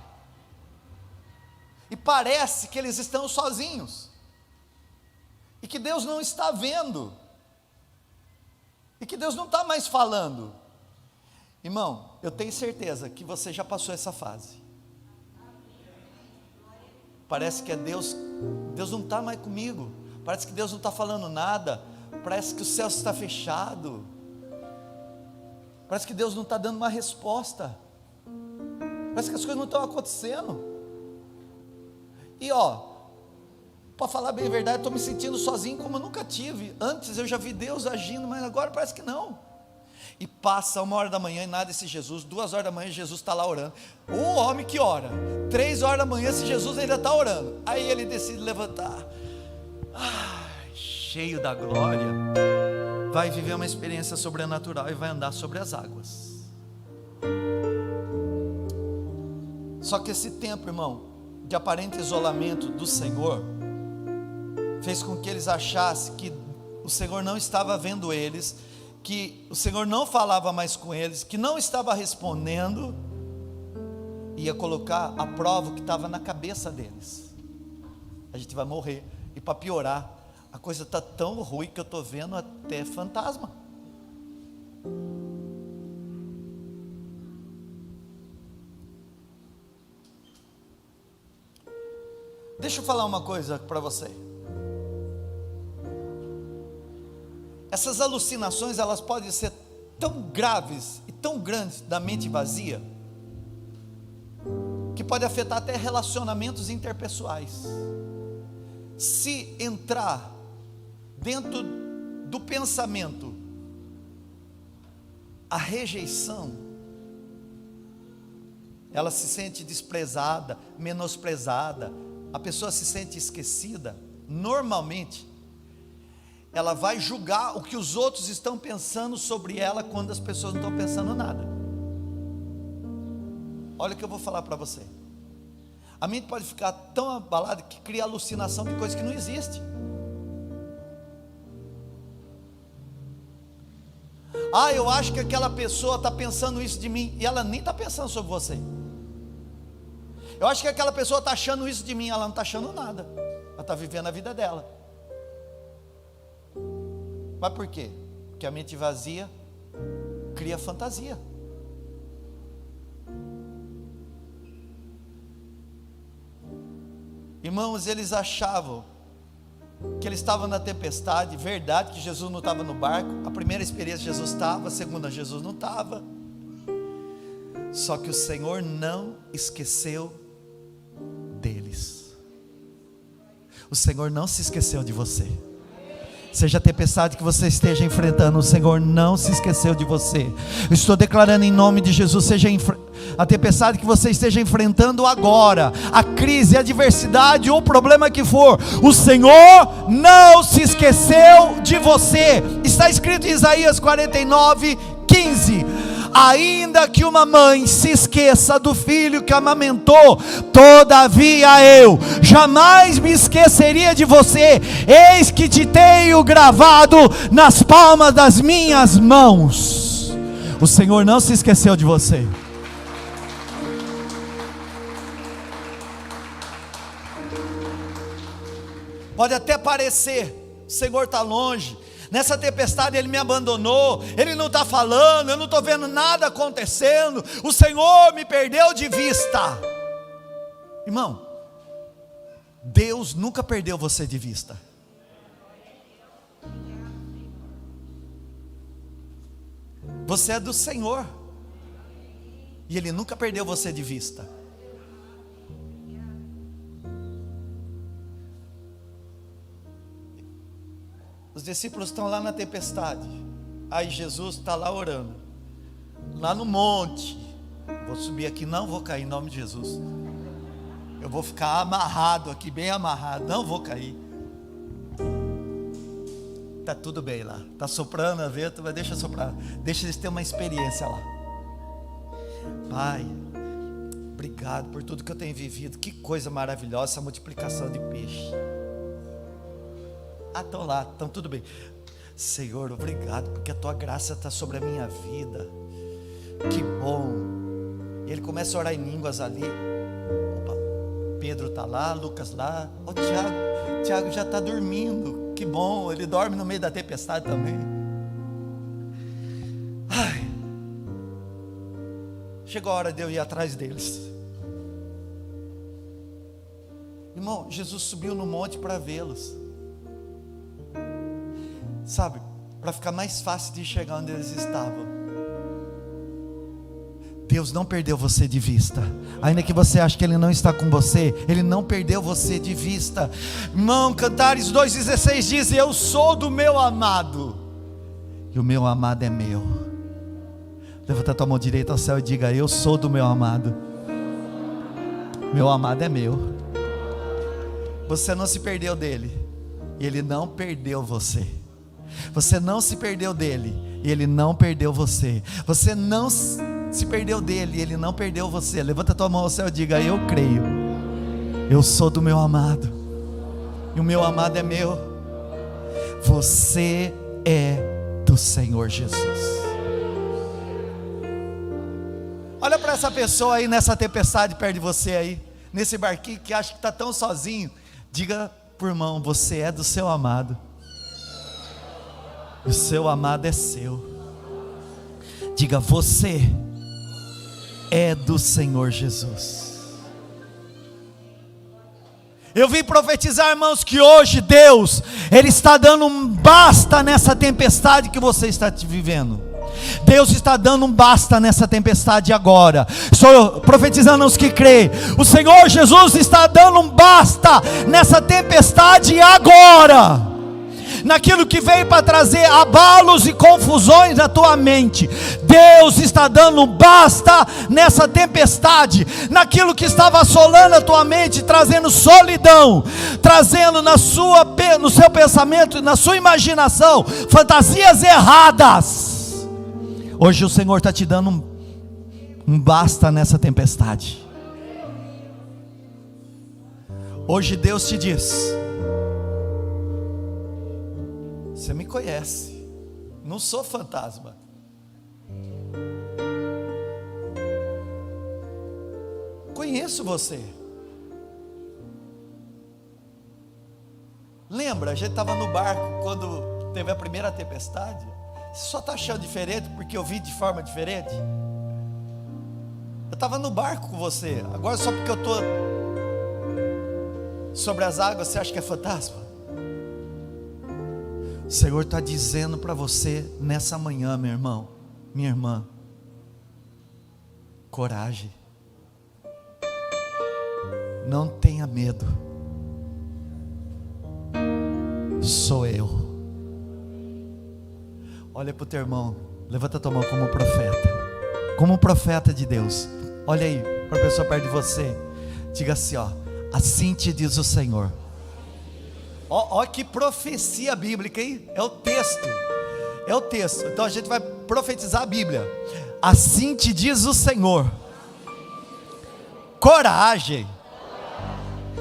E parece que eles estão sozinhos. E que Deus não está vendo. E que Deus não está mais falando. Irmão, eu tenho certeza que você já passou essa fase. Parece que é Deus não está mais comigo. Parece que Deus não está falando nada. Parece que o céu está fechado. Parece que Deus não está dando uma resposta. Parece que as coisas não estão acontecendo. E para falar bem a verdade, estou me sentindo sozinho como eu nunca tive. Antes eu já vi Deus agindo, mas agora parece que não. E passa 1 hora da manhã e nada esse Jesus. 2 horas da manhã Jesus está lá orando. O homem que ora. 3 horas da manhã esse Jesus ainda está orando. Aí ele decide levantar. Cheio da glória. Vai viver uma experiência sobrenatural e vai andar sobre as águas. Só que esse tempo, irmão, de aparente isolamento do Senhor, fez com que eles achassem que o Senhor não estava vendo eles, que o Senhor não falava mais com eles, que não estava respondendo, ia colocar a prova que estava na cabeça deles. A gente vai morrer. E para piorar, a coisa está tão ruim que eu estou vendo até fantasma. Deixa eu falar uma coisa para você. Essas alucinações, elas podem ser tão graves e tão grandes da mente vazia, que pode afetar até relacionamentos interpessoais. Se entrar dentro do pensamento a rejeição, ela se sente desprezada, menosprezada, a pessoa se sente esquecida. Normalmente ela vai julgar o que os outros estão pensando sobre ela, quando as pessoas não estão pensando nada. Olha o que eu vou falar para você. A mente pode ficar tão abalada que cria alucinação de coisas que não existem. Eu acho que aquela pessoa está pensando isso de mim, e ela nem está pensando sobre você. Eu acho que aquela pessoa está achando isso de mim, ela não está achando nada. Ela está vivendo a vida dela. Mas por quê? Porque a mente vazia cria fantasia. Irmãos, eles achavam que eles estavam na tempestade. Verdade que Jesus não estava no barco. A primeira experiência Jesus estava, a segunda Jesus não estava. Só que o Senhor não esqueceu deles. O Senhor não se esqueceu de você. Seja a tempestade que você esteja enfrentando, o Senhor não se esqueceu de você. Eu estou declarando em nome de Jesus, a tempestade que você esteja enfrentando agora, a crise, a adversidade ou o problema que for, o Senhor não se esqueceu de você. Está escrito em Isaías 49:15: ainda que uma mãe se esqueça do filho que amamentou, todavia eu jamais me esqueceria de você. Eis que te tenho gravado nas palmas das minhas mãos. O Senhor não se esqueceu de você. Pode até parecer, o Senhor está longe, nessa tempestade Ele me abandonou, Ele não está falando, eu não estou vendo nada acontecendo, o Senhor me perdeu de vista. Irmão, Deus nunca perdeu você de vista. Você é do Senhor, e Ele nunca perdeu você de vista. Os discípulos estão lá na tempestade, aí Jesus está lá orando, lá no monte. Vou subir aqui, não vou cair em nome de Jesus. Eu vou ficar amarrado aqui, bem amarrado, não vou cair. Está tudo bem lá, está soprando a vento, mas deixa soprar, deixa eles terem uma experiência lá. Pai, obrigado por tudo que eu tenho vivido, que coisa maravilhosa essa multiplicação de peixe. Estão lá, estão tudo bem. Senhor, obrigado, porque a tua graça está sobre a minha vida. Que bom. E ele começa a orar em línguas ali. Opa, Pedro está lá, Lucas lá. Tiago já está dormindo. Que bom, ele dorme no meio da tempestade também. Ai, chegou a hora de eu ir atrás deles. Irmão, Jesus subiu no monte para vê-los. Sabe, para ficar mais fácil de chegar onde eles estavam. Deus não perdeu você de vista. Ainda que você ache que Ele não está com você, Ele não perdeu você de vista. Irmão, Cantares 2,16 diz: eu sou do meu amado, e o meu amado é meu. Levanta a tua mão direita ao céu e diga: eu sou do meu amado, meu amado é meu. Você não se perdeu dele, e Ele não perdeu você. Você não se perdeu dele, e Ele não perdeu você. Você não se perdeu dele, e Ele não perdeu você. Levanta a tua mão ao céu e diga: eu creio, eu sou do meu amado, e o meu amado é meu. Você é do Senhor Jesus. Olha para essa pessoa aí nessa tempestade perto de você aí, nesse barquinho que acha que está tão sozinho. Diga por irmão: você é do seu amado, o seu amado é seu. Diga: você é do Senhor Jesus. Eu vim profetizar, irmãos, que hoje Deus, Ele está dando um basta nessa tempestade que você está vivendo. Deus está dando um basta nessa tempestade agora. Estou profetizando aos que creem. O Senhor Jesus está dando um basta nessa tempestade agora. Naquilo que veio para trazer abalos e confusões na tua mente, Deus está dando um basta nessa tempestade. Naquilo que estava assolando a tua mente, trazendo solidão, trazendo no seu pensamento, na sua imaginação, fantasias erradas. Hoje o Senhor está te dando um basta nessa tempestade. Hoje Deus te diz: você me conhece, não sou fantasma. Conheço você. Lembra, a gente estava no barco quando teve a primeira tempestade. Você só está achando diferente porque eu vi de forma diferente? Eu estava no barco com você. Agora só porque eu estou sobre as águas, você acha que é fantasma? O Senhor está dizendo para você nessa manhã, meu irmão, minha irmã: coragem, não tenha medo, sou eu. Olha para o teu irmão, levanta a tua mão como profeta de Deus. Olha aí, para a pessoa perto de você. Diga assim, ó: assim te diz o Senhor. Ó que profecia bíblica, hein? É o texto. É o texto. Então a gente vai profetizar a Bíblia. Assim te diz o Senhor. Coragem.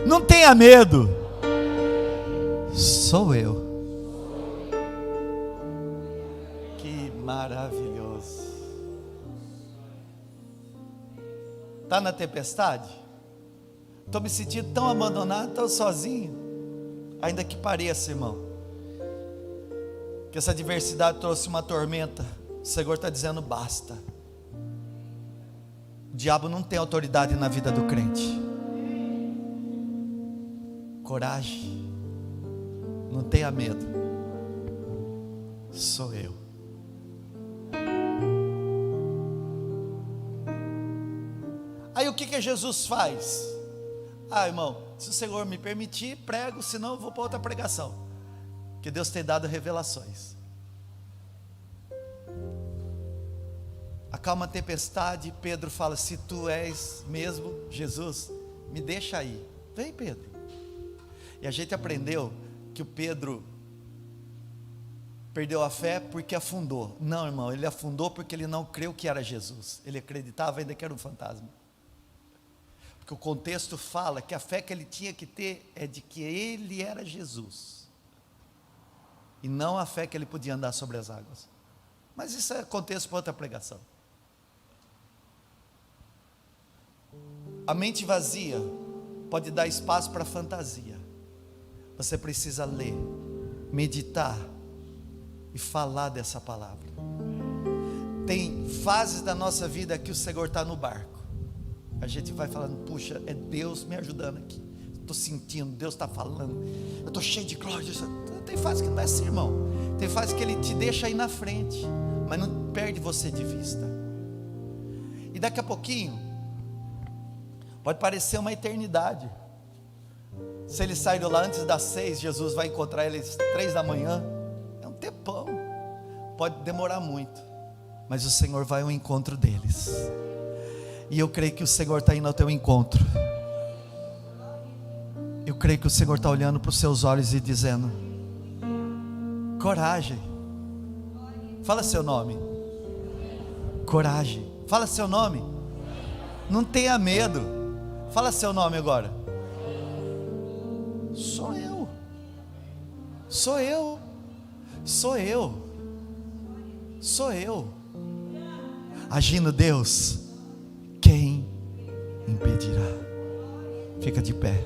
Não tenha medo. Sou eu. Que maravilhoso. Está na tempestade? Estou me sentindo tão abandonado, tão sozinho. Ainda que pareça, irmão, que essa adversidade trouxe uma tormenta, o Senhor está dizendo: basta. O diabo não tem autoridade na vida do crente. Coragem. Não tenha medo. Sou eu. Aí o que Jesus faz? Irmão, se o Senhor me permitir, prego, senão eu vou para outra pregação. Que Deus tem dado revelações. Acalma a tempestade. Pedro fala: se tu és mesmo Jesus, me deixa aí. Vem, Pedro. E a gente aprendeu que o Pedro perdeu a fé porque afundou. Não, irmão, ele afundou porque ele não creu que era Jesus. Ele acreditava ainda que era um fantasma. Porque o contexto fala que a fé que ele tinha que ter é de que ele era Jesus, e não a fé que ele podia andar sobre as águas. Mas isso é contexto para outra pregação. A mente vazia pode dar espaço para fantasia. Você precisa ler, meditar e falar dessa palavra. Tem fases da nossa vida que o Senhor está no barco. A gente vai falando: puxa, é Deus me ajudando aqui. Estou sentindo, Deus está falando. Eu estou cheio de glória. Tem fase que não é assim, irmão. Tem fase que Ele te deixa aí na frente, mas não perde você de vista. E daqui a pouquinho, pode parecer uma eternidade. Se ele sair de lá antes das 6, Jesus vai encontrar ele às 3 da manhã. É um tempão. Pode demorar muito, mas o Senhor vai ao encontro deles. E eu creio que o Senhor está indo ao teu encontro. Eu creio que o Senhor está olhando para os seus olhos e dizendo: coragem. Fala seu nome. Coragem. Fala seu nome. Não tenha medo. Fala seu nome agora. Sou eu. Sou eu. Sou eu. Sou eu. Agindo Deus, quem impedirá? Fica de pé.